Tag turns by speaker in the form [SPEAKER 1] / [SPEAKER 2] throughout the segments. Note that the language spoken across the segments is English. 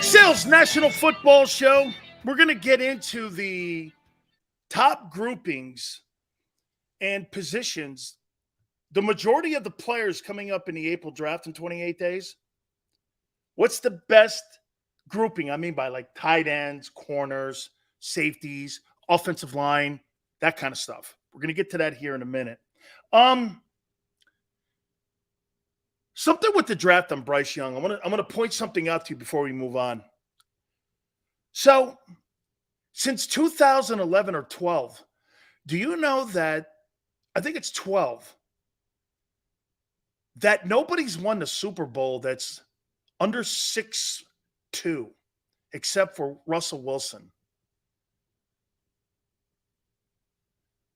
[SPEAKER 1] Sales National Football Show. We're going to get into the top groupings and positions. The majority of the players coming up in the April draft in 28 days. What's the best grouping? I mean by like tight ends, corners, safeties, offensive line, that kind of stuff. We're going to get to that here in a minute. Something with the draft on Bryce Young. I'm gonna point something out to you before we move on. So, since 2011 or 12, do you know that, I think it's 12, that nobody's won the Super Bowl that's under 6'2", except for Russell Wilson?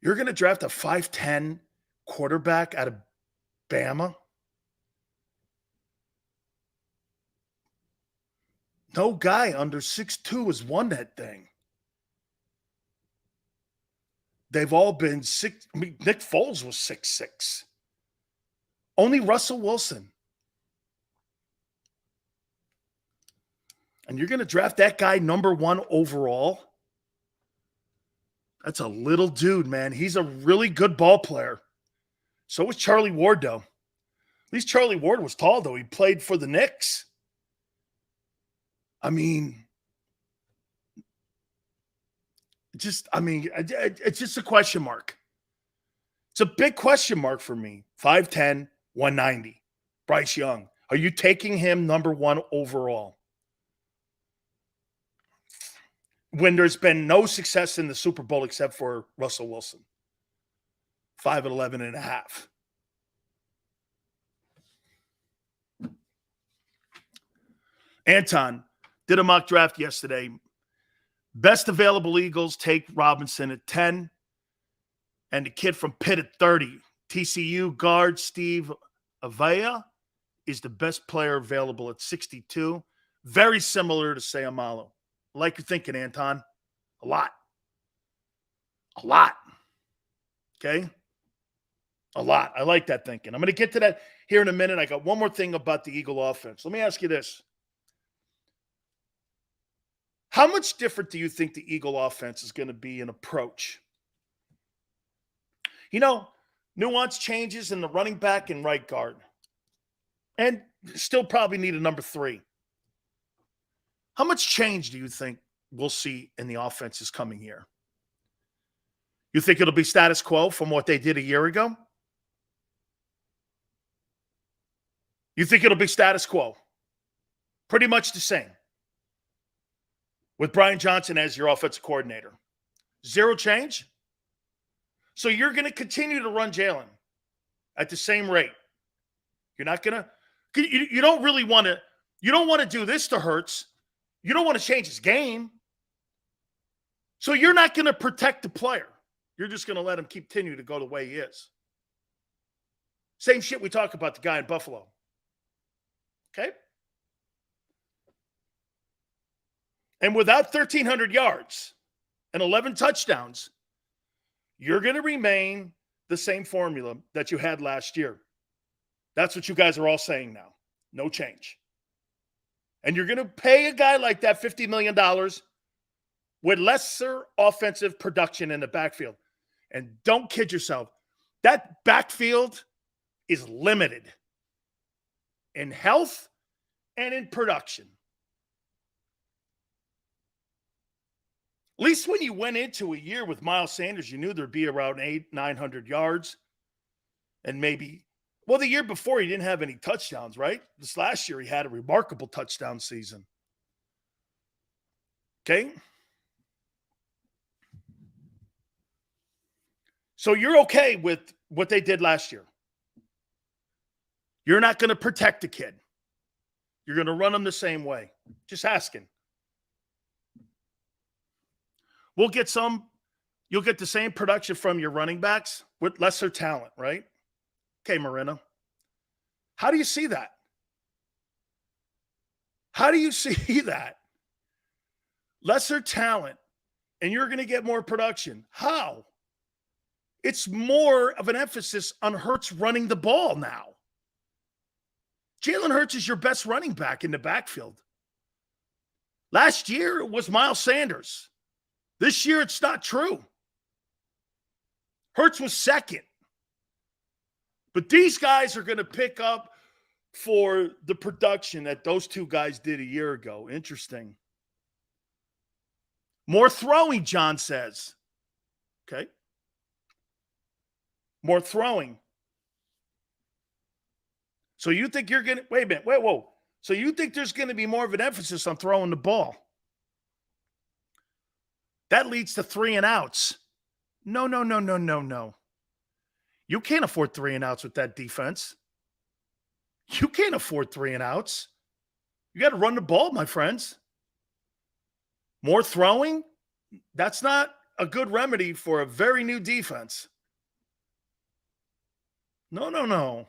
[SPEAKER 1] You're going to draft a 5'10" quarterback out of Bama? No guy under 6'2" has won that thing. They've all been six. I mean, Nick Foles was 6'6". Only Russell Wilson. And you're going to draft that guy number 1 overall? That's a little dude, man. He's a really good ball player. So was Charlie Ward, though. At least Charlie Ward was tall, though. He played for the Knicks. I mean, it's just a question mark. It's a big question mark for me. 5'10", 190. Bryce Young. Are you taking him number 1 overall? When there's been no success in the Super Bowl except for Russell Wilson. 5'11" and a half. Anton did a mock draft yesterday. Best available Eagles take Robinson at 10. And the kid from Pitt at 30. TCU guard Steve Avaya is the best player available at 62. Very similar to Sayamalo. I like your thinking, Anton. A lot. Okay? A lot. I like that thinking. I'm going to get to that here in a minute. I got one more thing about the Eagle offense. Let me ask you this. How much different do you think the Eagle offense is going to be in approach? You know, nuance changes in the running back and right guard. And still probably need a number 3. How much change do you think we'll see in the offense this coming year? You think it'll be status quo from what they did a year ago? You think it'll be status quo? Pretty much the same. With Brian Johnson as your offensive coordinator. Zero change? So you're going to continue to run Jalen at the same rate. You're not going to – you don't really want to – you don't want to do this to Hurts. You don't want to change his game. So you're not going to protect the player. You're just going to let him continue to go the way he is. Same shit we talk about the guy in Buffalo. Okay? And without 1,300 yards and 11 touchdowns, you're going to remain the same formula that you had last year. That's what you guys are all saying now. No change. And you're going to pay a guy like that $50 million with lesser offensive production in the backfield. And don't kid yourself. That backfield is limited in health and in production. At least when you went into a year with Miles Sanders, you knew there'd be around 900 yards. And maybe, well, the year before he didn't have any touchdowns, right? This last year he had a remarkable touchdown season. Okay? So you're okay with what they did last year. You're not going to protect the kid. You're going to run him the same way. Just asking. You'll get the same production from your running backs with lesser talent, right? Okay, Marina. How do you see that? How do you see that? Lesser talent, and you're going to get more production. How? It's more of an emphasis on Hurts running the ball now. Jalen Hurts is your best running back in the backfield. Last year, it was Miles Sanders. This year, it's not true. Hurts was second. But these guys are going to pick up for the production that those two guys did a year ago. Interesting. More throwing, John says. Okay. More throwing. So you think you're going to, wait a minute, whoa. So you think there's going to be more of an emphasis on throwing the ball? That leads to 3 and outs. No. You can't afford 3 and outs with that defense. You can't afford 3 and outs. You got to run the ball, my friends. More throwing? That's not a good remedy for a very new defense. No.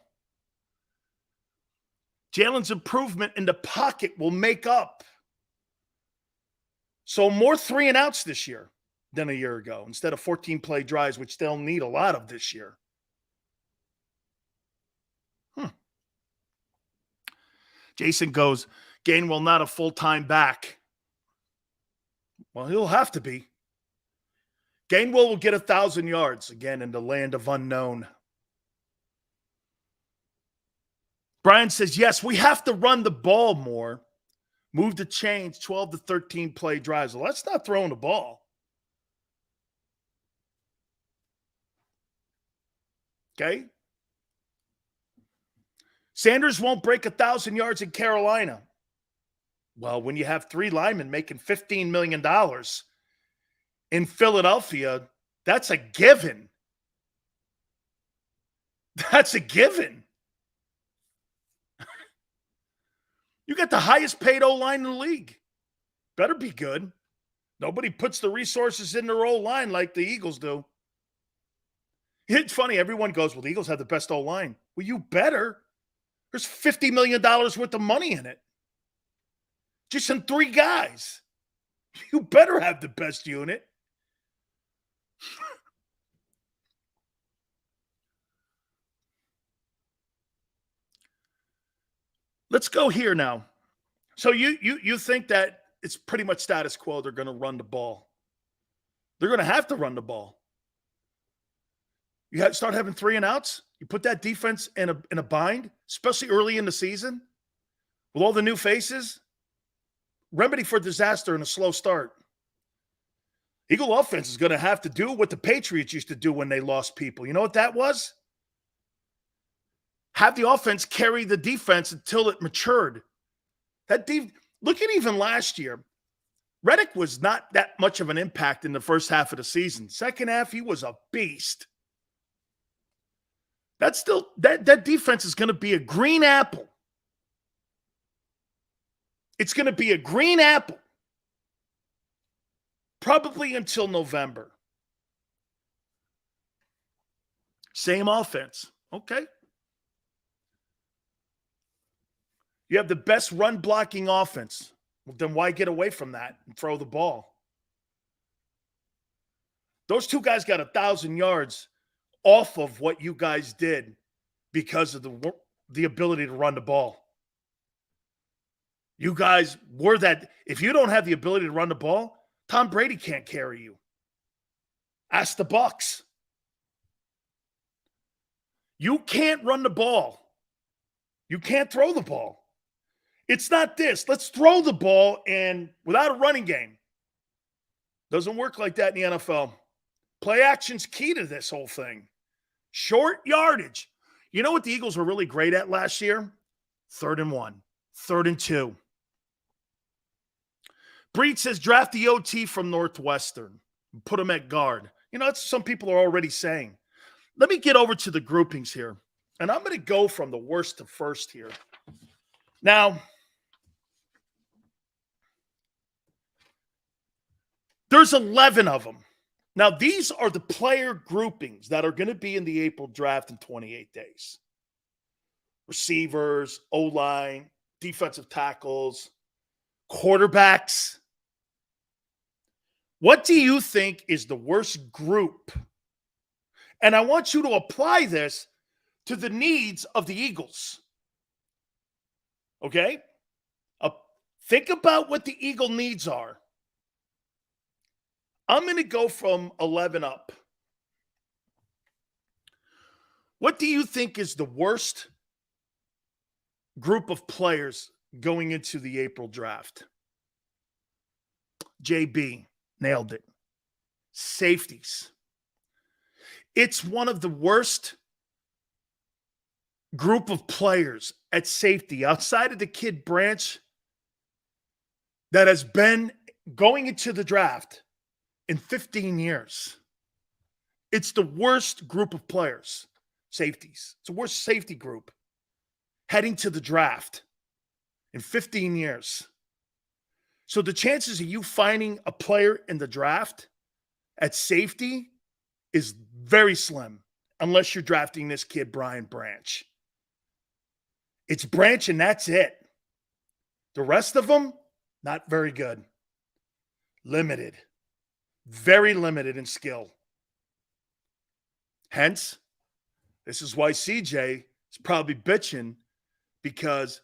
[SPEAKER 1] Jalen's improvement in the pocket will make up. So more 3 and outs this year than a year ago instead of 14 play drives, which they'll need a lot of this year. Jason goes, Gainwell not a full-time back. Well, he'll have to be. Gainwell will get 1,000 yards again in the land of unknown. Brian says, yes, we have to run the ball more. Move the chains, 12 to 13 play drives. Well, that's not throwing the ball. Okay? Sanders won't break 1,000 yards in Carolina. Well, when you have 3 linemen making $15 million in Philadelphia, that's a given. That's a given. You got the highest paid O-line in the league. Better be good. Nobody puts the resources in their O-line like the Eagles do. It's funny. Everyone goes, well, the Eagles have the best O-line. Well, you better. There's $50 million worth of money in it. Just in 3 guys. You better have the best unit. Let's go here now. So you think that it's pretty much status quo. They're going to run the ball. They're going to have to run the ball. You start having 3 and outs. You put that defense in a bind, especially early in the season, with all the new faces. Remedy for disaster and a slow start. Eagle offense is going to have to do what the Patriots used to do when they lost people. You know what that was? Have the offense carry the defense until it matured. Look at even last year. Reddick was not that much of an impact in the first half of the season. Second half, he was a beast. That defense is going to be a green apple. It's going to be a green apple. Probably until November. Same offense. Okay. You have the best run blocking offense. Well, then why get away from that and throw the ball? Those 2 guys got 1,000 yards off of what you guys did because of the ability to run the ball. You guys were that. If you don't have the ability to run the ball, Tom Brady can't carry you. Ask the Bucs. You can't run the ball. You can't throw the ball. It's not this. Let's throw the ball and without a running game. Doesn't work like that in the NFL. Play action's key to this whole thing. Short yardage. You know what the Eagles were really great at last year? 3rd and 1. 3rd and 2. Breed says draft the OT from Northwestern. Put him at guard. You know, that's what some people are already saying. Let me get over to the groupings here. And I'm going to go from the worst to first here. Now, there's 11 of them. Now, these are the player groupings that are going to be in the April draft in 28 days. Receivers, O-line, defensive tackles, quarterbacks. What do you think is the worst group? And I want you to apply this to the needs of the Eagles. Okay? Think about what the Eagle needs are. I'm going to go from 11 up. What do you think is the worst group of players going into the April draft? JB, nailed it. Safeties. It's one of the worst group of players at safety outside of the kid Branch that has been going into the draft in 15 years. It's the worst group of players, safeties. It's the worst safety group heading to the draft in 15 years. So the chances of you finding a player in the draft at safety is very slim unless you're drafting this kid, Brian Branch. It's Branch and that's it. The rest of them, not very good. Limited. Very limited in skill. Hence, this is why CJ is probably bitching because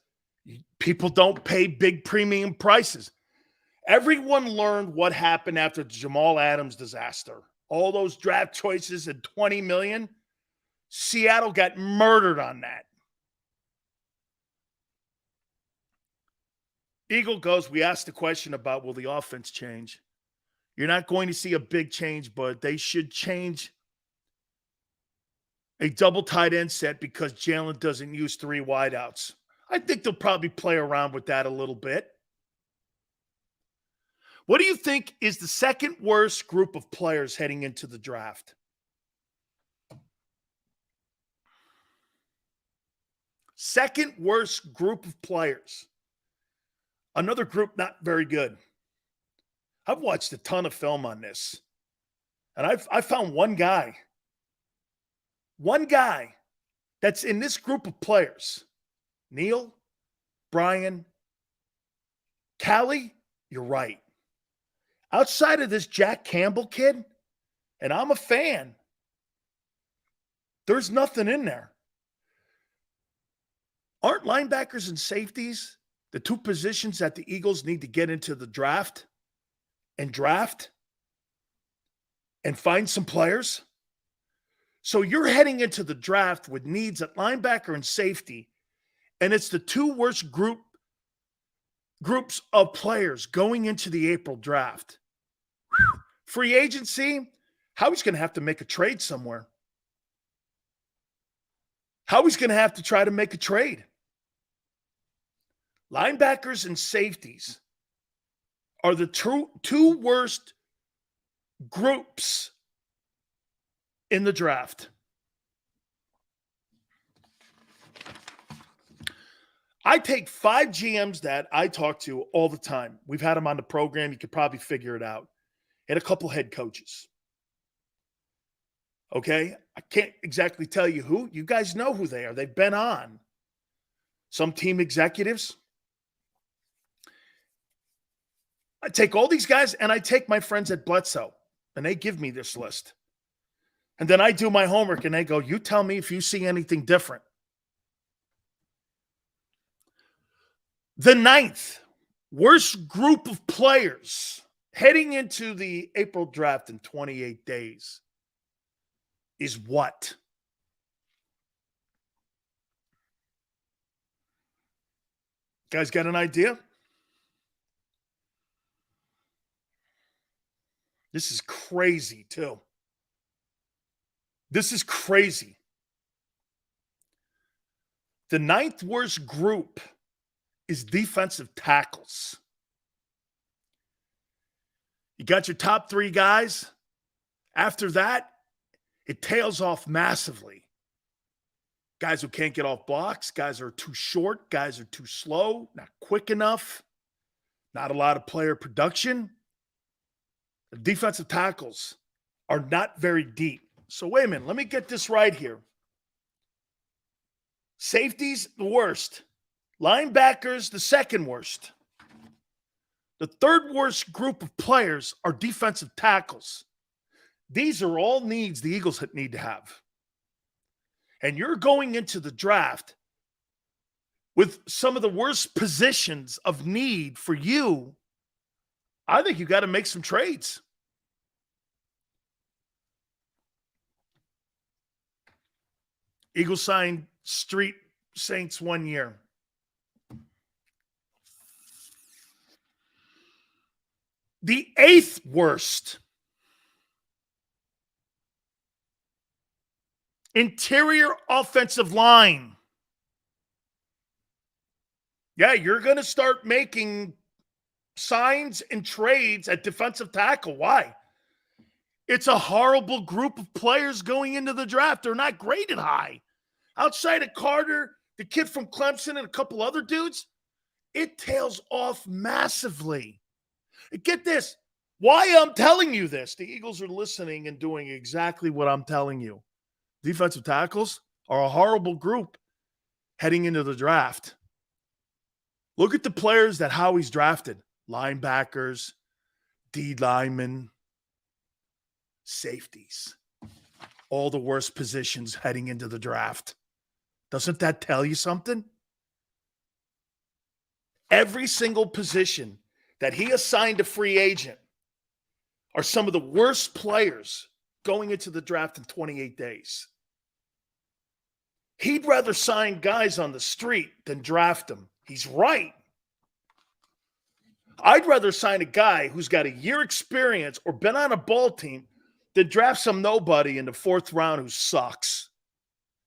[SPEAKER 1] people don't pay big premium prices. Everyone learned what happened after the Jamal Adams disaster. All those draft choices at $20 million. Seattle got murdered on that. Eagle goes, we asked the question about will the offense change? You're not going to see a big change, but they should change a double tight end set because Jalen doesn't use 3 wideouts. I think they'll probably play around with that a little bit. What do you think is the second worst group of players heading into the draft? Second worst group of players. Another group not very good. I've watched a ton of film on this. And I found one guy that's in this group of players. Neil, Brian, Callie, you're right. Outside of this Jack Campbell kid, and I'm a fan, there's nothing in there. Aren't linebackers and safeties the 2 positions that the Eagles need to get into the draft and find some players? So you're heading into the draft with needs at linebacker and safety, and it's the 2 worst groups of players going into the April draft. Whew. Free agency, Howie's going to have to make a trade somewhere. Howie's going to have to try to make a trade. Linebackers and safeties are the 2 worst groups in the draft. I take 5 GMs that I talk to all the time. We've had them on the program. You could probably figure it out. And a couple head coaches. Okay? I can't exactly tell you who. You guys know who they are. They've been on. Some team executives. I take all these guys and I take my friends at Bledsoe and they give me this list. And then I do my homework and they go, you tell me if you see anything different. The 9th worst group of players heading into the April draft in 28 days is what? Guys got an idea? This is crazy, too. This is crazy. The 9th worst group is defensive tackles. You got your top 3 guys. After that, it tails off massively. Guys who can't get off blocks, guys are too short, guys are too slow, not quick enough, not a lot of player production. The defensive tackles are not very deep. So wait a minute, let me get this right here. Safeties, the worst. Linebackers, the second worst. The 3rd worst group of players are defensive tackles. These are all needs the Eagles need to have. And you're going into the draft with some of the worst positions of need for you, I think you got to make some trades. Eagles signed Street Saints 1 year. The 8th worst interior offensive line. Yeah, you're going to start making signs and trades at defensive tackle. Why? It's a horrible group of players going into the draft. They're not graded high. Outside of Carter, the kid from Clemson, and a couple other dudes, it tails off massively. Get this. Why I'm telling you this, the Eagles are listening and doing exactly what I'm telling you. Defensive tackles are a horrible group heading into the draft. Look at the players that Howie's drafted. Linebackers, D linemen, safeties. All the worst positions heading into the draft. Doesn't that tell you something? Every single position that he assigned a free agent are some of the worst players going into the draft in 28 days. He'd rather sign guys on the street than draft them. He's right. I'd rather sign a guy who's got a year experience or been on a ball team than draft some nobody in the 4th round who sucks.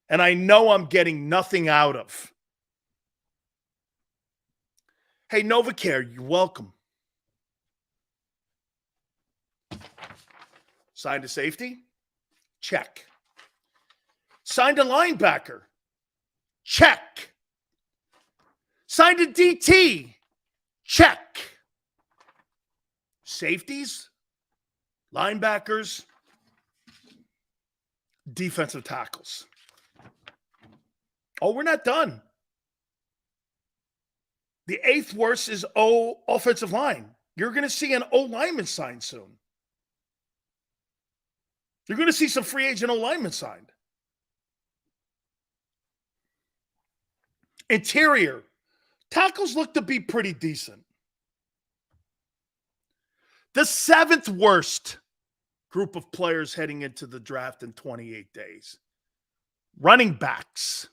[SPEAKER 1] And I know I'm getting nothing out of. Hey, NovaCare, you're welcome. Signed a safety? Check. Signed a linebacker? Check. Signed a DT? Check. Safeties? Linebackers? Defensive tackles. Oh, we're not done. The 8th worst is offensive line. You're going to see an O-lineman signed soon. You're going to see some free agent O-linemen signed. Interior. Tackles look to be pretty decent. The 7th worst group of players heading into the draft in 28 days. Running backs.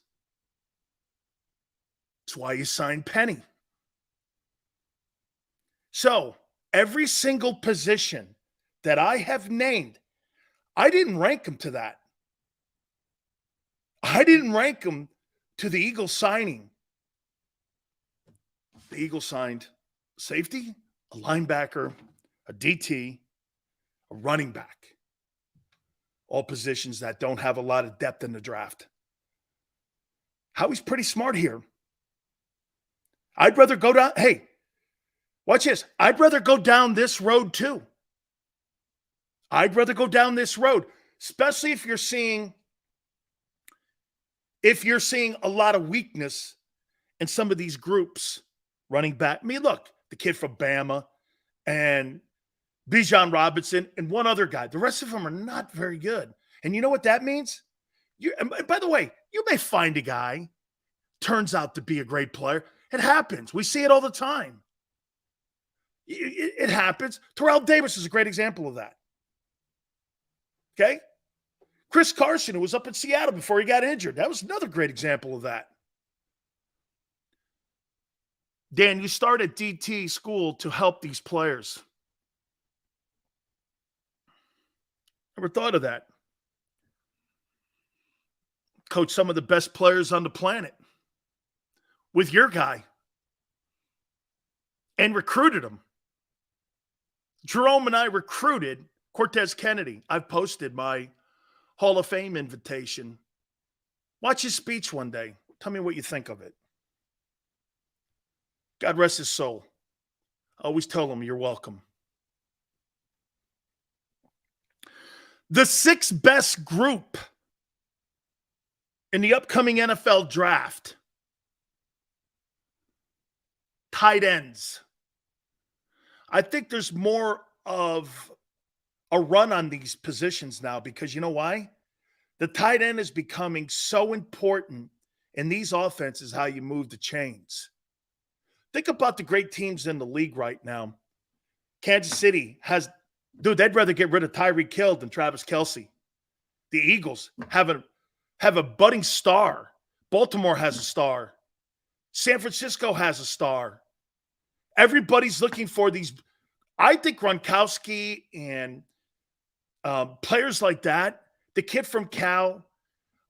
[SPEAKER 1] That's why you signed Penny. So, every single position that I have named, I didn't rank them to that. I didn't rank them to the Eagles signing. The Eagles signed a safety, a linebacker, a DT, a running back. All positions that don't have a lot of depth in the draft. Howie's pretty smart here. I'd rather go down. Hey, watch this. I'd rather go down this road too. I'd rather go down this road, especially if you're seeing a lot of weakness in some of these groups running back. I mean, look, the kid from Bama and Bijan Robinson and one other guy. The rest of them are not very good. And you know what that means? And by the way, you may find a guy, turns out to be a great player. It happens. We see it all the time. It happens. Terrell Davis is a great example of that. Okay? Chris Carson, who was up in Seattle before he got injured. That was another great example of that. Dan, you start at DT school to help these players. Never thought of that. Coach some of the best players on the planet with your guy and recruited them. Jerome and I recruited Cortez Kennedy. I've posted my Hall of Fame invitation. Watch his speech one day. Tell me what you think of it. God rest his soul. I always tell him you're welcome. The 6th best group in the upcoming NFL draft. Tight ends. I think there's more of a run on these positions now because you know why? The tight end is becoming so important in these offenses how you move the chains. Think about the great teams in the league right now. Kansas City has, dude, they'd rather get rid of Tyreek Hill than Travis Kelce. The Eagles have a budding star. Baltimore has a star. San Francisco has a star. Everybody's looking for these. I think Gronkowski and players like that, the kid from Cal,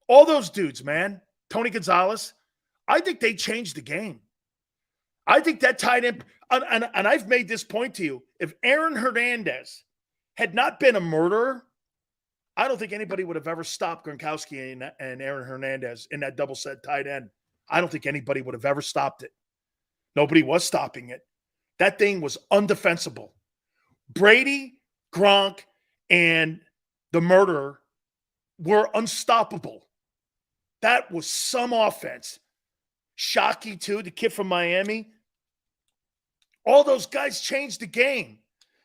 [SPEAKER 1] all those dudes, man, Tony Gonzalez, I think they changed the game. I think that tight end, and I've made this point to you, if Aaron Hernandez had not been a murderer, I don't think anybody would have ever stopped Gronkowski and Aaron Hernandez in that double set tight end. I don't think anybody would have ever stopped it. Nobody was stopping it. That thing was undefensible. Brady, Gronk, and the murderer were unstoppable. That was some offense. Shockey, too, the kid from Miami. All those guys changed the game.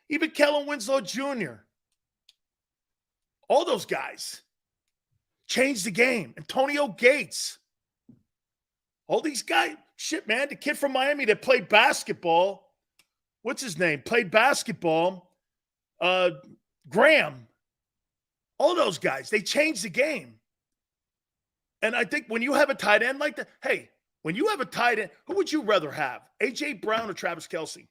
[SPEAKER 1] Even Kellen Winslow Jr. All those guys changed the game. Antonio Gates. All these guys. Shit, man. The kid from Miami that played basketball. What's his name? Played basketball. Graham. All those guys. They changed the game. And I think when you have a tight end like that, hey, when you have a tight end, who would you rather have? A.J. Brown or Travis Kelce?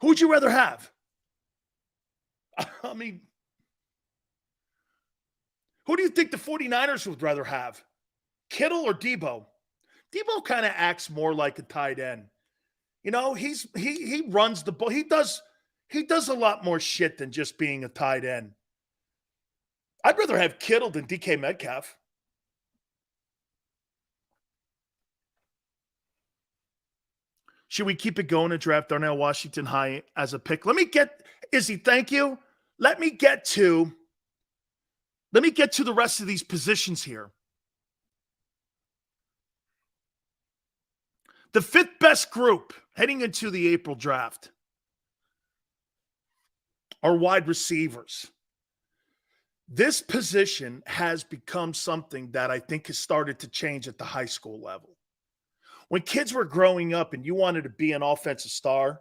[SPEAKER 1] Who would you rather have? I mean, who do you think the 49ers would rather have? Kittle or Debo? Debo kind of acts more like a tight end. You know, he runs the ball. He does a lot more shit than just being a tight end. I'd rather have Kittle than DK Metcalf. Should we keep it going and draft Darnell Washington high as a pick? Izzy, thank you. Let me get to the rest of these positions here. The fifth best group heading into the April draft are wide receivers. This position has become something that I think has started to change at the high school level. When kids were growing up and you wanted to be an offensive star,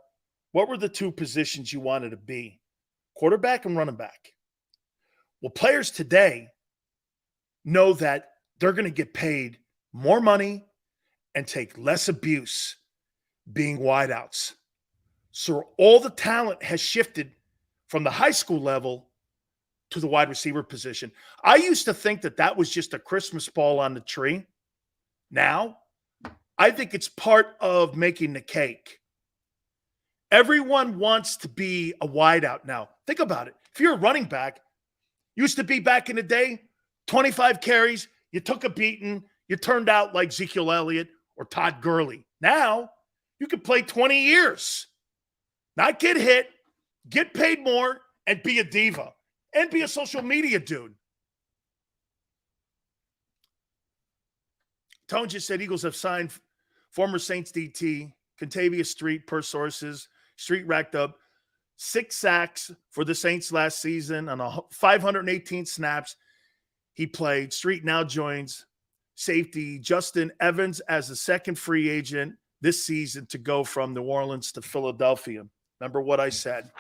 [SPEAKER 1] what were the two positions you wanted to be? Quarterback and running back. Well, players today know that they're going to get paid more money and take less abuse being wideouts. So all the talent has shifted from the high school level to the wide receiver position. I used to think that was just a Christmas ball on the tree. Now, I think it's part of making the cake. Everyone wants to be a wideout now. Think about it. If you're a running back, used to be back in the day, 25 carries, you took a beating, you turned out like Ezekiel Elliott or Todd Gurley. Now, you can play 20 years, not get hit, get paid more, and be a diva, and be a social media dude. Tone just said Eagles have signed former Saints DT, Contavious Street, per sources. Street racked up 6 sacks for the Saints last season on 518 snaps he played. Street now joins safety Justin Evans as the second free agent this season to go from New Orleans to Philadelphia. Remember what I said?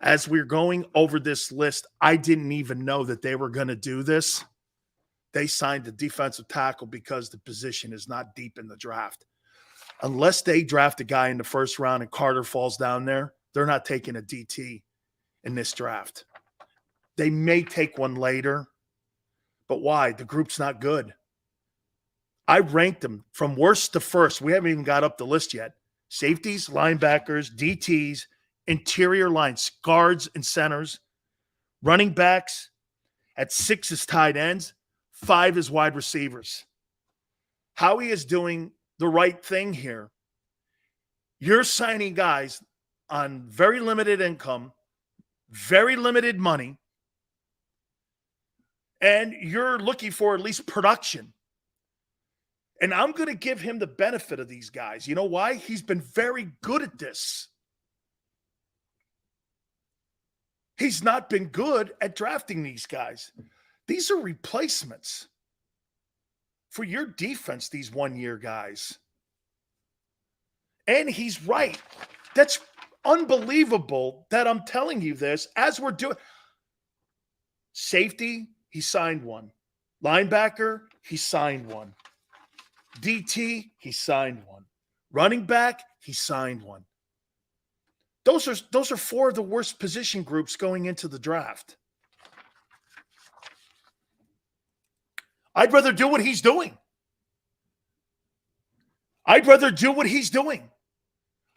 [SPEAKER 1] As we're going over this list, I didn't even know that they were going to do this. They signed a defensive tackle because the position is not deep in the draft. Unless they draft a guy in the first round and Carter falls down there, they're not taking a DT in this draft. They may take one later, but why? The group's not good. I ranked them from worst to first. We haven't even got up the list yet. Safeties, linebackers, DTs, interior lines, guards and centers, running backs. At 6 is tight ends. 5 is wide receivers. Howie is doing the right thing here. You're signing guys on very limited income, very limited money, and you're looking for at least production. And I'm going to give him the benefit of these guys. You know why? He's been very good at this. He's not been good at drafting these guys. These are replacements. for your defense, these one-year guys. And he's right. That's unbelievable that I'm telling you this as we're doing. Safety, he signed one. Linebacker, he signed one. DT, he signed one. Running back, he signed one. Those are four of the worst position groups going into the draft. I'd rather do what he's doing. I'd rather do what he's doing.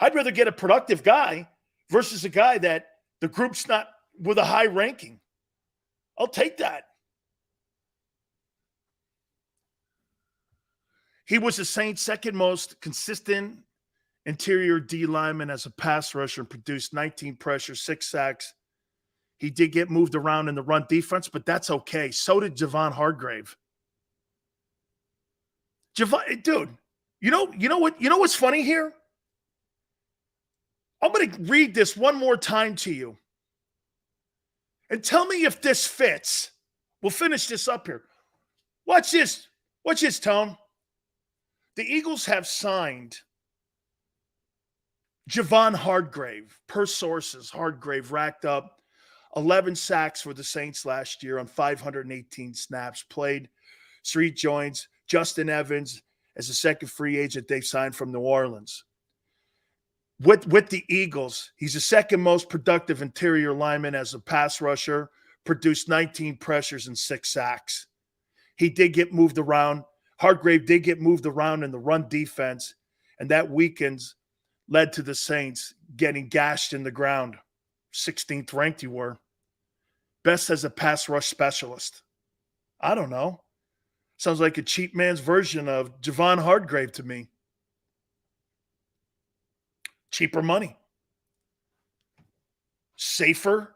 [SPEAKER 1] I'd rather get a productive guy versus a guy that the group's not with a high ranking. I'll take that. He was the Saints' second most consistent interior D lineman as a pass rusher and produced 19 pressures, 6 sacks. He did get moved around in the run defense, but that's okay. So did Javon Hargrave. Dude, you know what's funny here? I'm going to read this one more time to you. And tell me if this fits. We'll finish this up here. Watch this. Watch this, Tone. The Eagles have signed Javon Hargrave. Per sources, Hargrave racked up 11 sacks for the Saints last year on 518 snaps played. Street joins Justin Evans as the second free agent they signed from New Orleans. With the Eagles, he's the second most productive interior lineman as a pass rusher, produced 19 pressures and 6 sacks. He did get moved around. Hargrave did get moved around in the run defense, and that weekends led to the Saints getting gashed in the ground. 16th ranked you were. Best as a pass rush specialist. I don't know. Sounds like a cheap man's version of Javon Hargrave to me. Cheaper money. Safer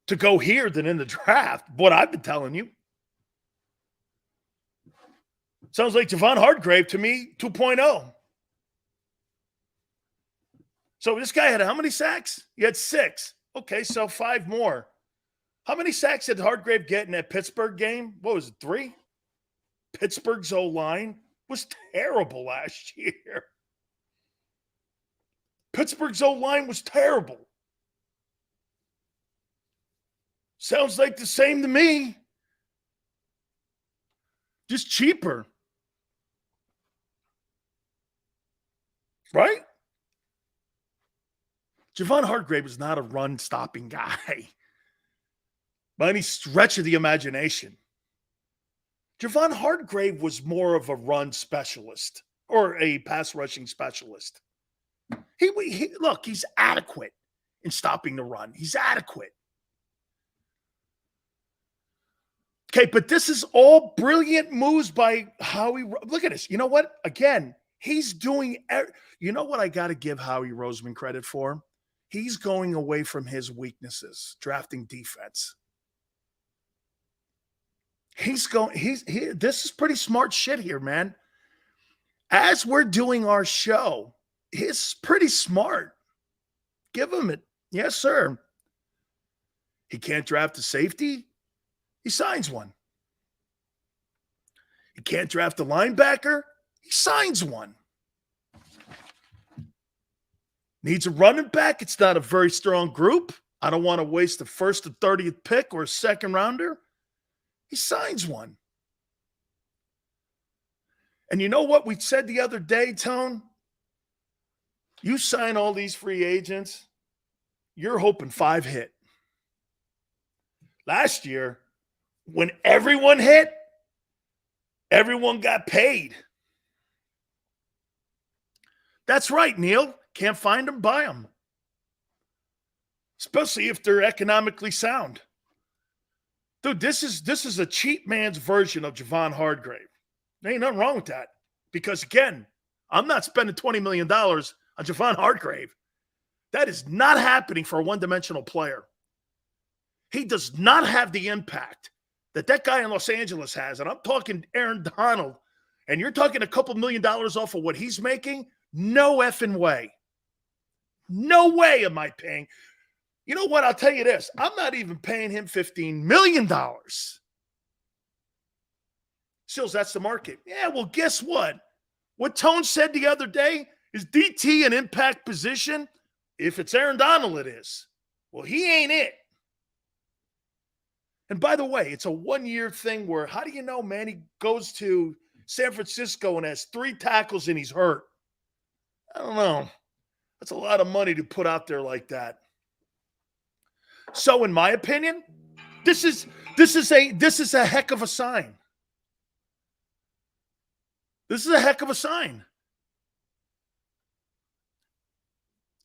[SPEAKER 1] to go here than in the draft. What I've been telling you. Sounds like Javon Hargrave to me 2.0. So this guy had how many sacks? He had 6. Okay, so 5 more. How many sacks did Hargrave get in that Pittsburgh game? What was it, 3? Pittsburgh's O-line was terrible last year. Pittsburgh's O-line was terrible. Sounds like the same to me. Just cheaper. Right? Javon Hargrave is not a run-stopping guy by any stretch of the imagination. Javon Hargrave was more of a run specialist or a pass-rushing specialist. Look, he's adequate in stopping the run. He's adequate. Okay, but this is all brilliant moves by Howie. Look at this. You know what? Again, he's doing – you know what I got to give Howie Roseman credit for? He's going away from his weaknesses, drafting defense. This is pretty smart shit here, man. As we're doing our show, he's pretty smart. Give him it. Yes, sir. He can't draft a safety. He signs one. He can't draft a linebacker. He signs one. Needs a running back. It's not a very strong group. I don't want to waste the first or 30th pick or a second rounder. He signs one. And you know what we said the other day, Tone? You sign all these free agents, you're hoping 5 hit. Last year, when everyone hit, everyone got paid. That's right, Neil. Can't find them, buy them. Especially if they're economically sound. Dude, this is a cheap man's version of Javon Hargrave. There ain't nothing wrong with that. Because, again, I'm not spending $20 million on Javon Hargrave. That is not happening for a one-dimensional player. He does not have the impact that guy in Los Angeles has. And I'm talking Aaron Donald. And you're talking a couple $1 million off of what he's making? No effing way. No way am I paying. You know what? I'll tell you this. I'm not even paying him $15 million. Sills, that's the market. Yeah, well, guess what? What Tone said the other day is DT an impact position? If it's Aaron Donald, it is. Well, he ain't it. And by the way, it's a one-year thing where how do you know, man? He goes to San Francisco and has 3 tackles and he's hurt. I don't know. That's a lot of money to put out there like that. So, in my opinion, this is a heck of a sign. This is a heck of a sign.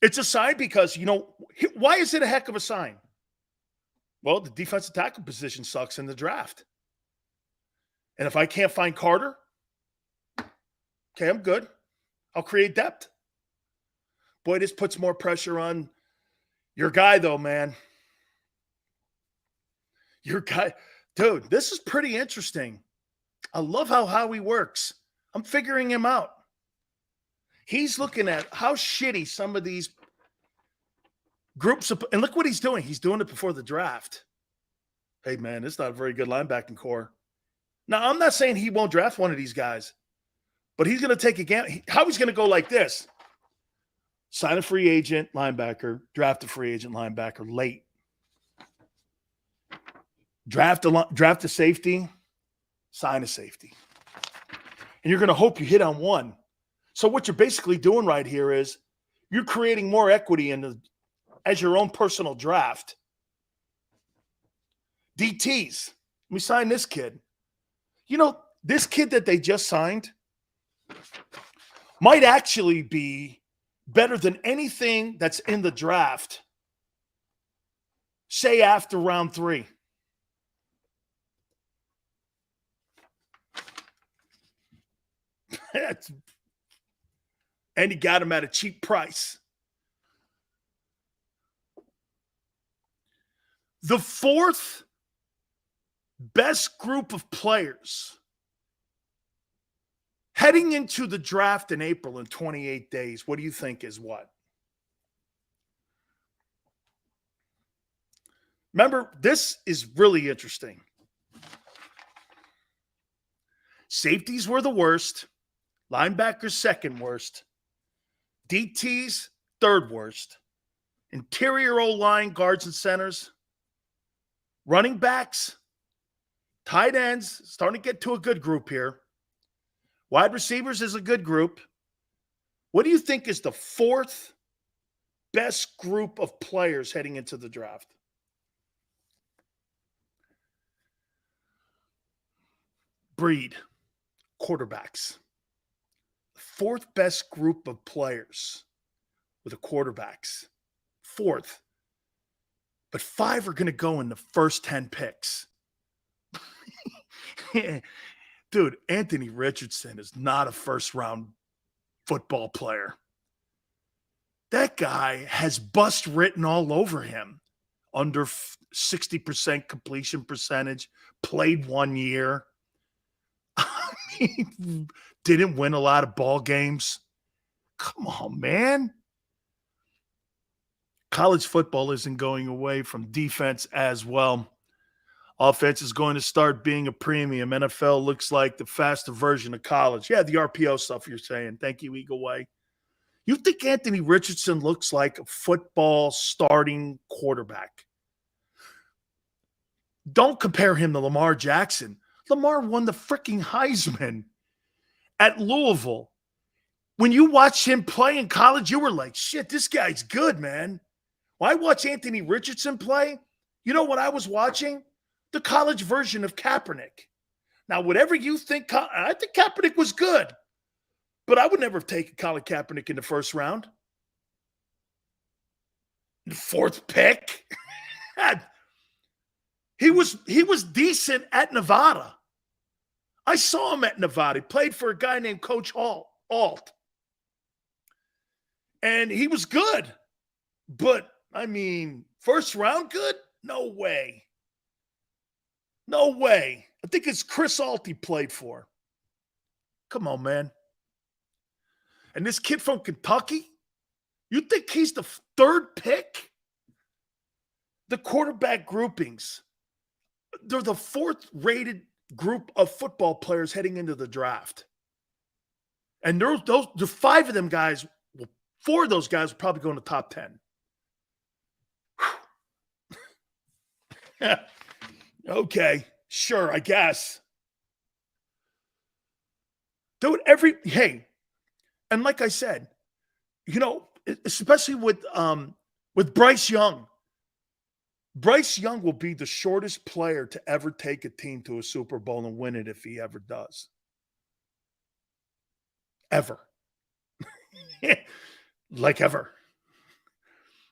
[SPEAKER 1] It's a sign because, why is it a heck of a sign? Well, the defensive tackle position sucks in the draft. And if I can't find Carter, okay, I'm good. I'll create depth. Boy, this puts more pressure on your guy, though, man. Your guy. Dude, this is pretty interesting. I love how he works. I'm figuring him out. He's looking at how shitty some of these groups – and look what he's doing. He's doing it before the draft. Hey, man, it's not a very good linebacking core. Now, I'm not saying he won't draft one of these guys, but he's going to take a gamble. How he's going to go like this. Sign a free agent linebacker, draft a free agent linebacker late. Draft a safety, sign a safety. And you're going to hope you hit on one. So what you're basically doing right here is you're creating more equity as your own personal draft. DTs. We signed this kid. This kid that they just signed might actually be better than anything that's in the draft, say after round 3. And he got him at a cheap price. The 4th best group of players heading into the draft in April in 28 days, what do you think is what? Remember, this is really interesting. Safeties were the worst. Linebackers, second worst. DTs, third worst. Interior O-line, guards and centers. Running backs. Tight ends, starting to get to a good group here. Wide receivers is a good group. What do you think is the 4th best group of players heading into the draft? Breed, quarterbacks. 4th best group of players with the quarterbacks. 4th. But 5 are going to go in the first 10 picks. Dude, Anthony Richardson is not a first-round football player. That guy has bust written all over him. Under 60% completion percentage, played 1 year. I mean, didn't win a lot of ball games. Come on, man. College football isn't going away from defense as well. Offense is going to start being a premium. NFL looks like the faster version of college. Yeah, the RPO stuff you're saying. Thank you, Eagle Way. You think Anthony Richardson looks like a football starting quarterback? Don't compare him to Lamar Jackson. Lamar won the freaking Heisman at Louisville. When you watched him play in college, you were like, shit, this guy's good, man. When I watch Anthony Richardson play, you know what I was watching? The college version of Kaepernick. Now, whatever you think, I think Kaepernick was good, but I would never have taken Colin Kaepernick in the first round. The 4th pick. He was decent at Nevada. I saw him at Nevada. He played for a guy named Coach Alt. And he was good. But, I mean, first round good? No way. No way. I think it's Chris Alt he played for. Come on, man. And this kid from Kentucky, you think he's the 3rd pick? The quarterback groupings, they're the 4th rated group of football players heading into the draft. And the 5 of them guys, 4 of those guys will probably go in the top 10. Okay, sure, I guess. Dude, and like I said, especially with Bryce Young. Bryce Young will be the shortest player to ever take a team to a Super Bowl and win it if he ever does. Ever. Like ever.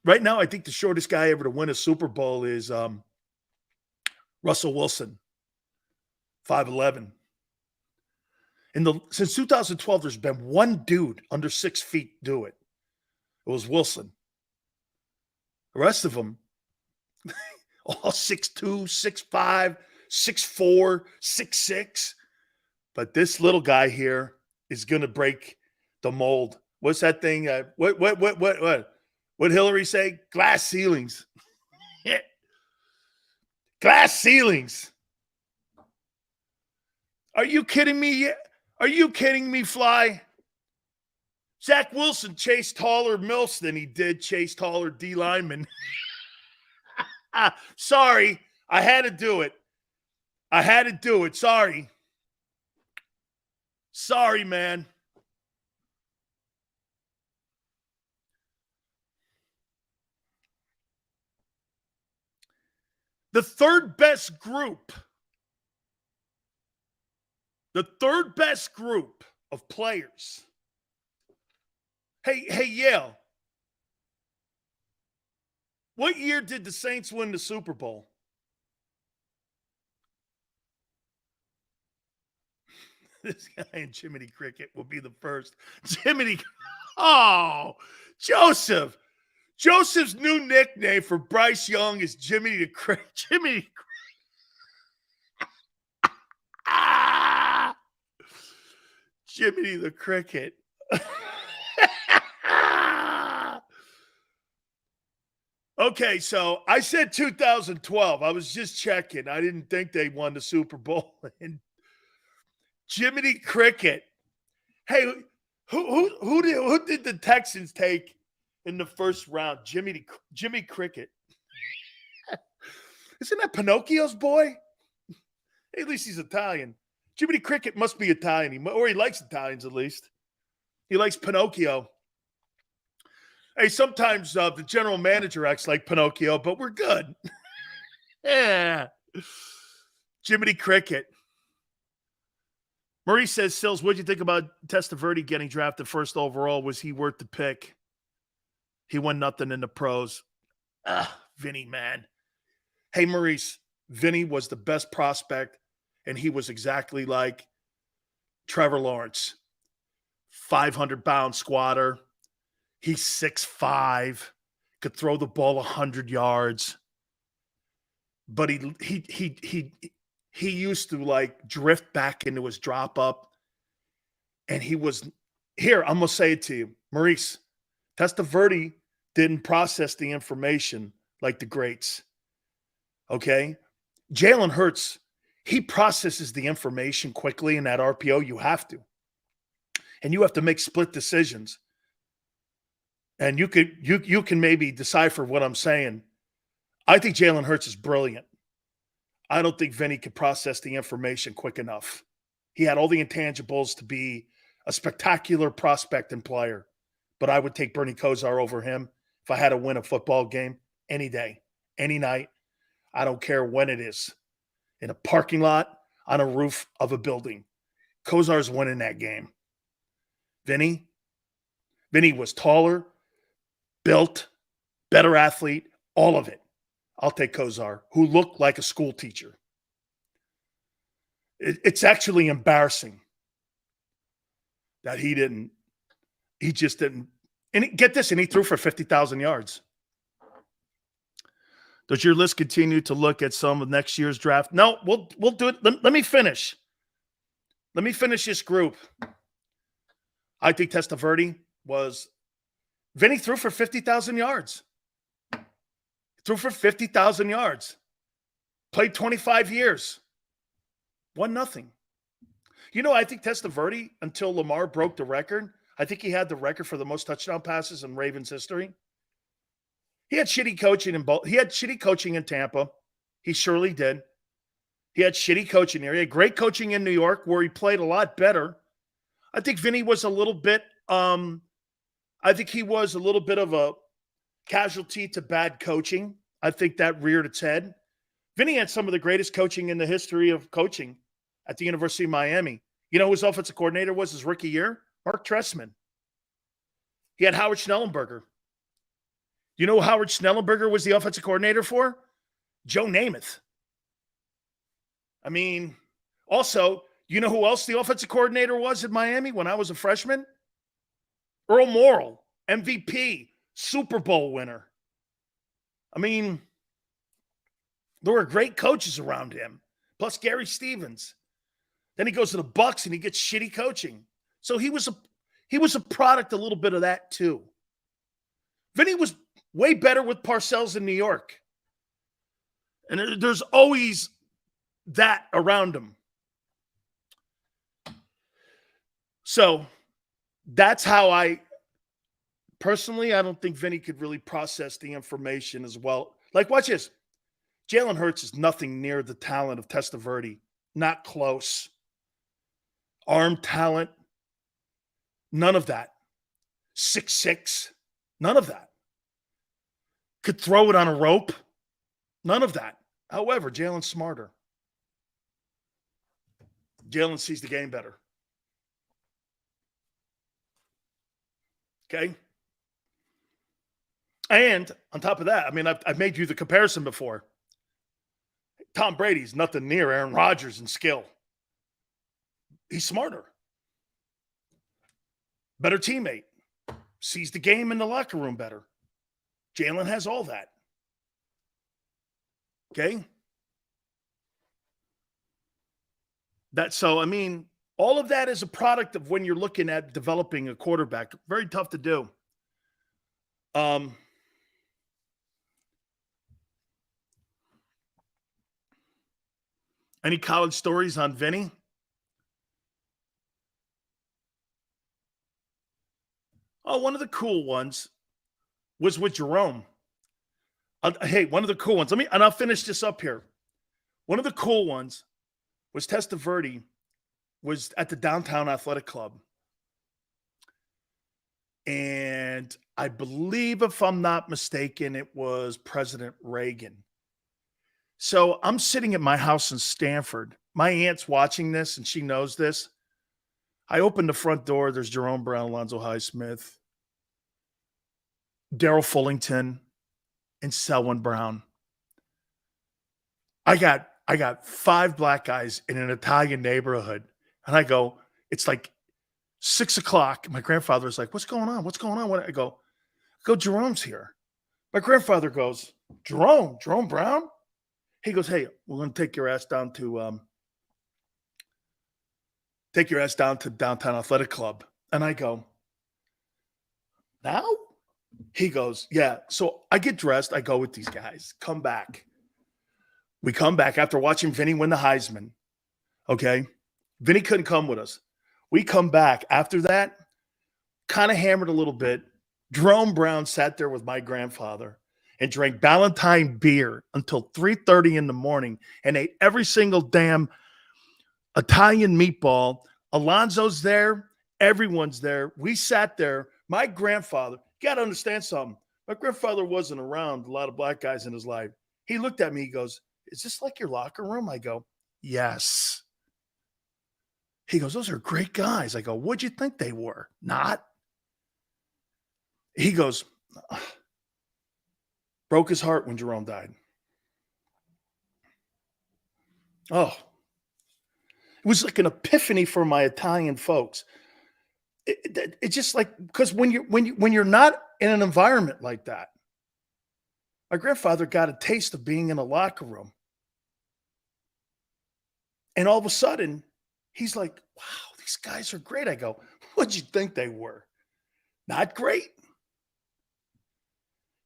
[SPEAKER 1] Right now, I think the shortest guy ever to win a Super Bowl is Russell Wilson, 5'11". Since 2012, there's been one dude under 6 feet do it. It was Wilson. The rest of them, all 6'2", 6'5", 6'4", 6'6". But this little guy here is going to break the mold. What's that thing? What Hillary say? Glass ceilings. Glass ceilings. Are you kidding me? Are you kidding me, Fly? Zach Wilson chased taller MILFs than he did chase taller D linemen. Sorry, I had to do it. Sorry. Sorry, man. The third best group of players. Hey, Yale. What year did the Saints win the Super Bowl? This guy in Jiminy Cricket will be the first. Joseph. Joseph's new nickname for Bryce Young is Jiminy the Cricket. Jiminy the Cricket. Okay, so I said 2012. I was just checking. I didn't think they won the Super Bowl. And Jiminy Cricket. Hey, who did the Texans take in the first round? Jimmy Cricket. Isn't that Pinocchio's boy? Hey, at least he's Italian. Jiminy Cricket must be Italian, or he likes Italians at least. He likes Pinocchio. Hey, sometimes the general manager acts like Pinocchio, but we're good. Yeah. Jiminy Cricket. Marie says, Sills, what do you think about Testaverde getting drafted first overall? Was he worth the pick? He won nothing in the pros. Vinny, man. Hey, Maurice, Vinny was the best prospect, and he was exactly like Trevor Lawrence. 500-pound squatter. He's 6'5", could throw the ball 100 yards. But he used to like drift back into his drop up. And he was here. I'm going to say it to you, Maurice. Testaverde didn't process the information like the greats. Okay? Jalen Hurts, he processes the information quickly in that RPO. You have to. And you have to make split decisions. And you can maybe decipher what I'm saying. I think Jalen Hurts is brilliant. I don't think Vinny could process the information quick enough. He had all the intangibles to be a spectacular prospect and player. But I would take Bernie Kosar over him if I had to win a football game any day, any night. I don't care when it is. In a parking lot, on a roof of a building. Kosar's winning that game. Vinny was taller, built, better athlete, all of it. I'll take Kosar, who looked like a school teacher. It's actually embarrassing that he just didn't. And get this, and he threw for 50,000 yards. Does your list continue to look at some of next year's draft? No, we'll do it. Let me finish. Let me finish this group. I think Testaverde Vinny threw for 50,000 yards. Threw for 50,000 yards. Played 25 years. 1-0. You know, I think Testaverde, until Lamar broke the record, I think he had the record for the most touchdown passes in Ravens history. He had shitty coaching in both. He had shitty coaching in Tampa. He surely did. He had shitty coaching there. He had great coaching in New York, where he played a lot better. I think Vinny was a little bit. I think he was a little bit of a casualty to bad coaching. I think that reared its head. Vinny had some of the greatest coaching in the history of coaching at the University of Miami. You know who his offensive coordinator was his rookie year? Mark Trestman. He had Howard Schnellenberger. You know who Howard Schnellenberger was the offensive coordinator for? Joe Namath. I mean, also, you know who else the offensive coordinator was at Miami when I was a freshman? Earl Morrall, MVP, Super Bowl winner. I mean, there were great coaches around him, plus Gary Stevens. Then he goes to the Bucs and he gets shitty coaching. So he was a product, a little bit of that too. Vinny was way better with Parcells in New York. And there's always that around him. So that's how I don't think Vinny could really process the information as well. Like, watch this. Jalen Hurts is nothing near the talent of Testaverde. Not close. Arm talent. None of that. 6'6". None of that. Could throw it on a rope. None of that. However, Jalen's smarter. Jalen sees the game better. Okay? And on top of that, I mean, I've made you the comparison before. Tom Brady's nothing near Aaron Rodgers in skill. He's smarter. Better teammate. Sees the game in the locker room better. Jalen has all that. Okay? So, I mean, all of that is a product of when you're looking at developing a quarterback. Very tough to do. Any college stories on Vinny? Oh, one of the cool ones was with Jerome. Hey, one of the cool ones. I'll finish this up here. One of the cool ones was Testaverde was at the Downtown Athletic Club. And I believe, if I'm not mistaken, it was President Reagan. So I'm sitting at my house in Stanford. My aunt's watching this, and she knows this. I open the front door. There's Jerome Brown, Alonzo Highsmith, Daryl Fullington, and Selwyn Brown. I got 5 black guys in an Italian neighborhood. And I go, it's like 6 o'clock. My grandfather's like, what's going on? What's going on? I go, Jerome's here. My grandfather goes, Jerome Brown? He goes, hey, we're going to take your ass down to Downtown Athletic Club. And I go, now? He goes, yeah. So I get dressed. I go with these guys. Come back. We come back after watching Vinny win the Heisman. Okay. Vinny couldn't come with us. We come back after that, kind of hammered a little bit. Jerome Brown sat there with my grandfather and drank Ballantine beer until 3:30 in the morning and ate every single damn Italian meatball. Alonzo's there. Everyone's there. We sat there. My grandfather, you got to understand something. My grandfather wasn't around a lot of black guys in his life. He looked at me. He goes, is this like your locker room? I go, yes. He goes, those are great guys. I go, what'd you think they were? Not. He goes, broke his heart when Jerome died. Oh, it was like an epiphany for my Italian folks. It's just like, because when you're not in an environment like that, my grandfather got a taste of being in a locker room. And all of a sudden, he's like, wow, these guys are great. I go, what'd you think they were? Not great.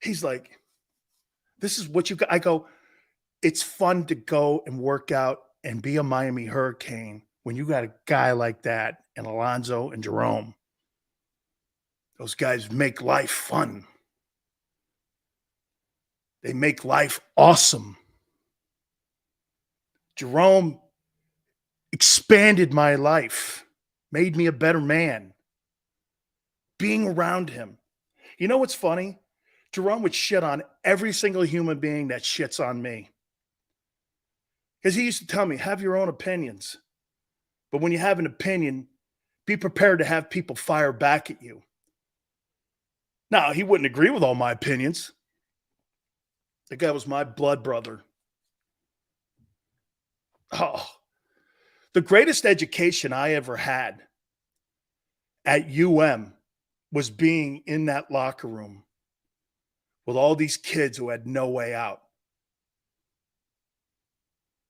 [SPEAKER 1] He's like, this is what you got. I go, it's fun to go and work out and be a Miami Hurricane when you got a guy like that and Alonzo and Jerome. Those guys make life fun. They make life awesome. Jerome expanded my life, made me a better man. Being around him. You know what's funny? Jerome would shit on every single human being that shits on me. Because he used to tell me, have your own opinions. But when you have an opinion, be prepared to have people fire back at you. Now, he wouldn't agree with all my opinions. The guy was my blood brother. Oh, the greatest education I ever had at UM was being in that locker room with all these kids who had no way out.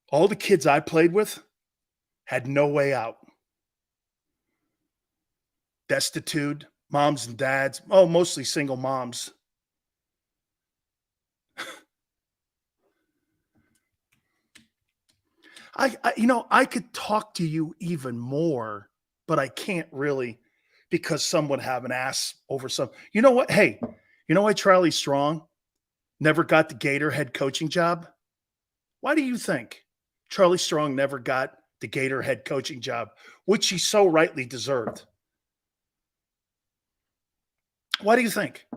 [SPEAKER 1] All the kids I played with had no way out. Destitute, moms and dads, mostly single moms. I could talk to you even more, but I can't really because someone have an ass over some. You know what? Hey, you know why Charlie Strong never got the Gator head coaching job? Why do you think Charlie Strong never got the Gator head coaching job, which he so rightly deserved? Why do you think?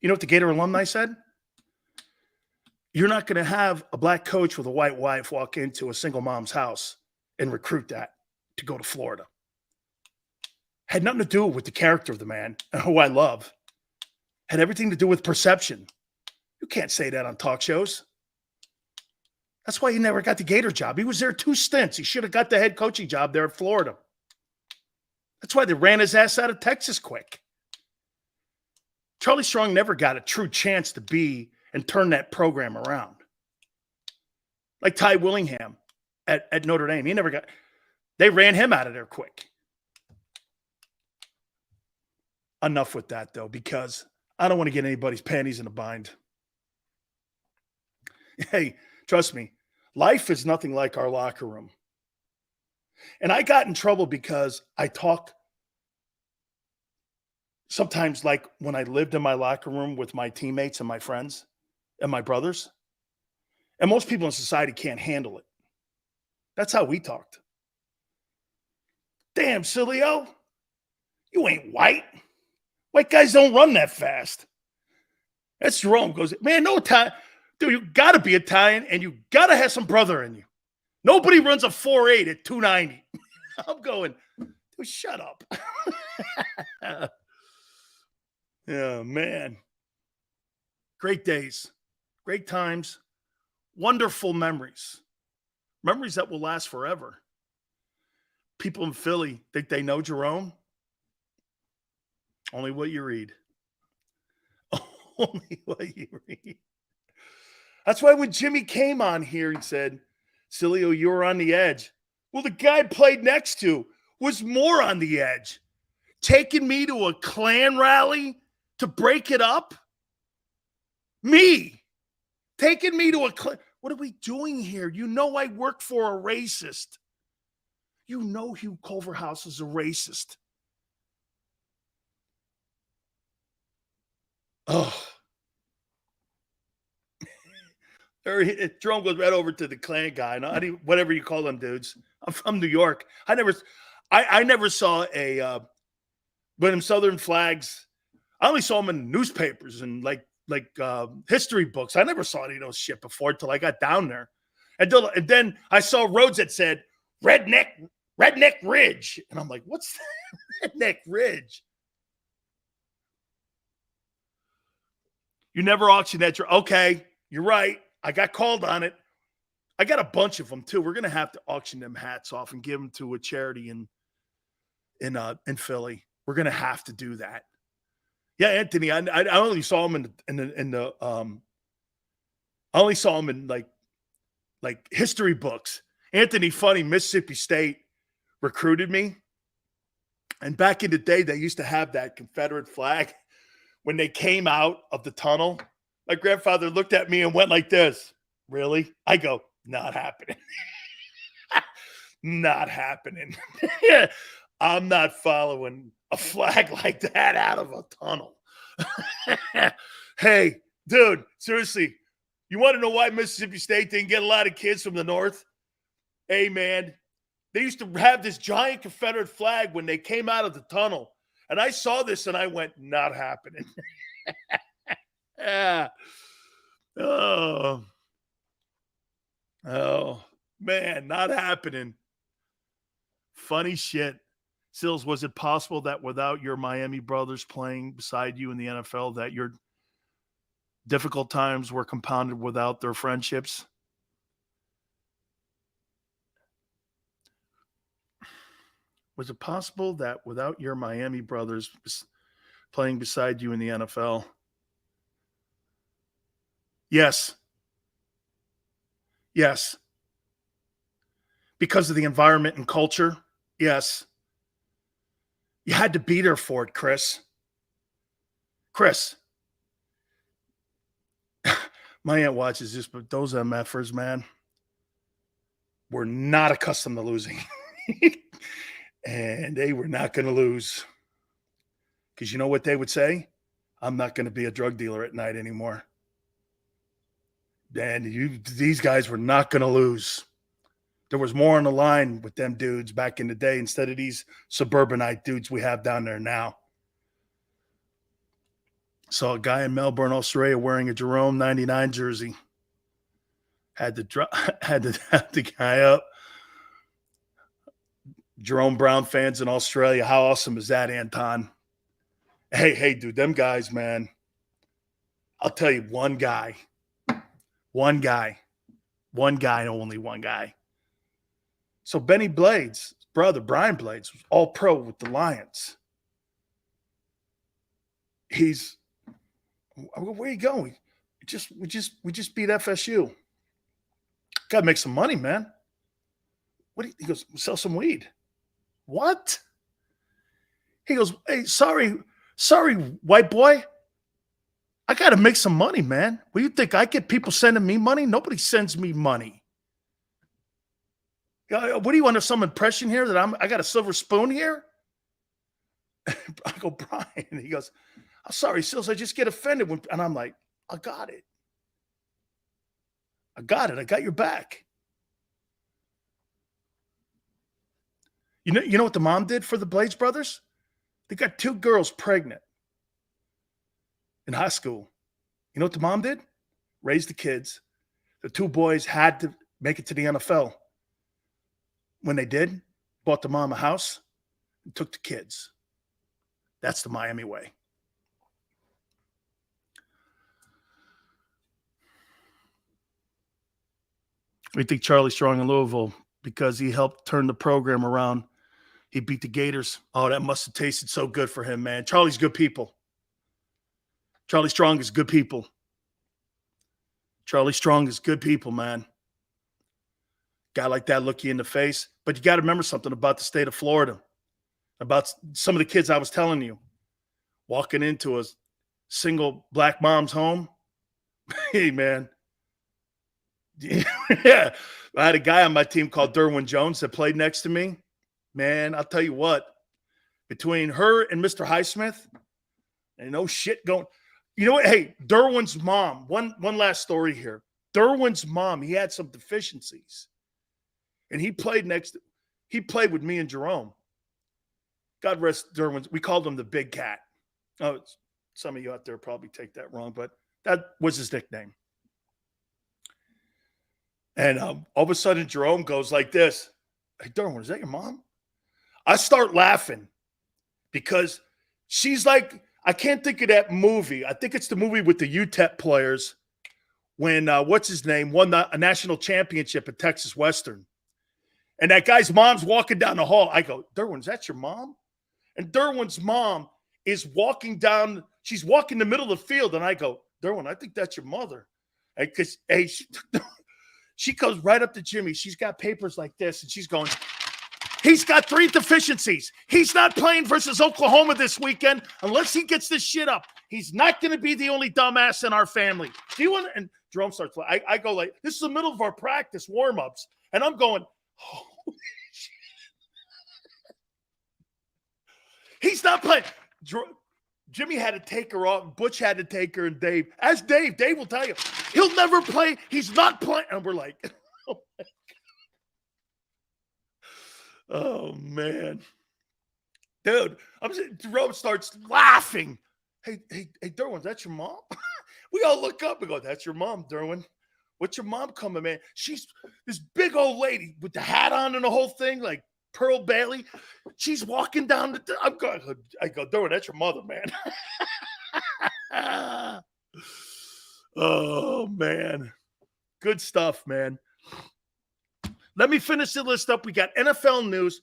[SPEAKER 1] You know what the Gator alumni said? You're not going to have a black coach with a white wife walk into a single mom's house and recruit that to go to Florida. Had nothing to do with the character of the man, who I love. Had everything to do with perception. You can't say that on talk shows. That's why he never got the Gator job. He was there 2 stints. He should have got the head coaching job there at Florida. That's why they ran his ass out of Texas quick. Charlie Strong never got a true chance to be and turn that program around. Like Ty Willingham at Notre Dame. He never got – they ran him out of there quick. Enough with that, though, because I don't want to get anybody's panties in a bind. Hey, trust me, life is nothing like our locker room. And I got in trouble because I talk sometimes like when I lived in my locker room with my teammates and my friends and my brothers. And most people in society can't handle it. That's how we talked. Damn, SIleo, you ain't white. White guys don't run that fast. That's Jerome. Goes, man, no Italian. Dude, you got to be Italian and you got to have some brother in you. Nobody runs a 4.8 at 290. I'm going, dude, shut up. Yeah, man. Great days, great times, wonderful memories. Memories that will last forever. People in Philly think they know Jerome. Only what you read. Only what you read. That's why when Jimmy came on here and said, SIleo, you were on the edge. Well, the guy I played next to was more on the edge. Taking me to a Klan rally to break it up? Me. Taking me to a Klan. What are we doing here? You know I work for a racist. You know Hugh Culverhouse is a racist. Oh. Jerome goes right over to the Klan guy. Whatever you call them dudes. I'm from New York. I never saw one of them Southern flags. I only saw them in newspapers and like history books. I never saw any of those shit before until I got down there. And then I saw roads that said Redneck Ridge. And I'm like, what's that? Redneck Ridge? You never auctioned that. Okay, you're right. I got called on it. I got a bunch of them too. We're gonna have to auction them hats off and give them to a charity in Philly. We're gonna have to do that. Yeah, Anthony. I only saw him I only saw him in like history books. Anthony, funny, Mississippi State recruited me, and back in the day, they used to have that Confederate flag when they came out of the tunnel. My grandfather looked at me and went like this. Really? I go, not happening. Not happening. I'm not following a flag like that out of a tunnel. Hey, dude, seriously, you want to know why Mississippi State didn't get a lot of kids from the North? Hey, man, they used to have this giant Confederate flag when they came out of the tunnel. And I saw this and I went, not happening. Yeah. Oh, man, not happening. Funny shit. Sills, was it possible that without your Miami brothers playing beside you in the NFL, that your difficult times were compounded without their friendships? Was it possible that without your Miami brothers playing beside you in the NFL? Yes. Yes. Because of the environment and culture? Yes. You had to be there for it, Chris. Chris. My aunt watches this, but those MFers, man, were not accustomed to losing. And they were not going to lose. Because you know what they would say? I'm not going to be a drug dealer at night anymore. And these guys were not going to lose. There was more on the line with them dudes back in the day instead of these suburbanite dudes we have down there now. Saw a guy in Melbourne, Australia wearing a Jerome 99 jersey. Had to have the guy up. Jerome Brown fans in Australia. How awesome is that, Anton? Hey, dude, them guys, man. I'll tell you one guy, only one guy. So Benny Blades, brother, Brian Blades, was all pro with the Lions. Where are you going? We just beat FSU. Got to make some money, man. He goes, sell some weed. What? He goes, hey, sorry, white boy. I got to make some money, man. What do you think? I get people sending me money? Nobody sends me money. What do you want? Some impression here that I got a silver spoon here? I go, Brian. He goes, I'm sorry, Sills. I just get offended and I'm like, I got it. I got your back. You know what the mom did for the Blades brothers? They got 2 girls pregnant in high school. You know what the mom did? Raised the kids. The 2 boys had to make it to the NFL. When they did, bought the mom a house and took the kids. That's the Miami way. We think Charlie Strong in Louisville because he helped turn the program around. He beat the Gators. Oh, that must have tasted so good for him, man. Charlie's good people. Charlie Strong is good people. Charlie Strong is good people, man. Guy like that look you in the face. But you got to remember something about the state of Florida, about some of the kids I was telling you. Walking into a single black mom's home. Hey, man. Yeah. I had a guy on my team called Derwin Jones that played next to me. Man, I'll tell you what. Between her and Mr. Highsmith, and no shit going. You know what? Hey, Derwin's mom. One last story here. Derwin's mom, he had some deficiencies. And he played with me and Jerome. God rest Derwin's. We called him the Big Cat. Oh, some of you out there probably take that wrong, but that was his nickname. And all of a sudden, Jerome goes like this. Hey, Derwin, is that your mom? I start laughing because she's like, I can't think of that movie. I think it's the movie with the UTEP players when, what's his name, won a national championship at Texas Western. And that guy's mom's walking down the hall. I go, Derwin, is that your mom? And Derwin's mom is walking down. She's walking the middle of the field. And I go, Derwin, I think that's your mother. Because she goes right up to Jimmy. She's got papers like this. And she's going, he's got 3 deficiencies. He's not playing versus Oklahoma this weekend unless he gets this shit up. He's not going to be the only dumbass in our family. Do you want to? And Jerome starts, I go like, this is the middle of our practice warm-ups. And I'm going, holy He's not playing. Jimmy had to take her off. Butch had to take her, and Dave. As Dave will tell you, he'll never play. He's not playing. And we're like, oh man. Dude, Jerome starts laughing. Hey, Derwin, that's your mom? We all look up and go, that's your mom, Derwin. What's your mom coming, man? She's this big old lady with the hat on and the whole thing, like Pearl Bailey. She's walking down I go, Derwin, that's your mother, man. Oh, man. Good stuff, man. Let me finish the list up. We got NFL news.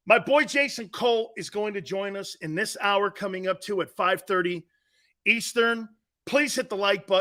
[SPEAKER 1] My boy Jason Cole is going to join us in this hour coming up at 5:30 Eastern. Please hit the like button.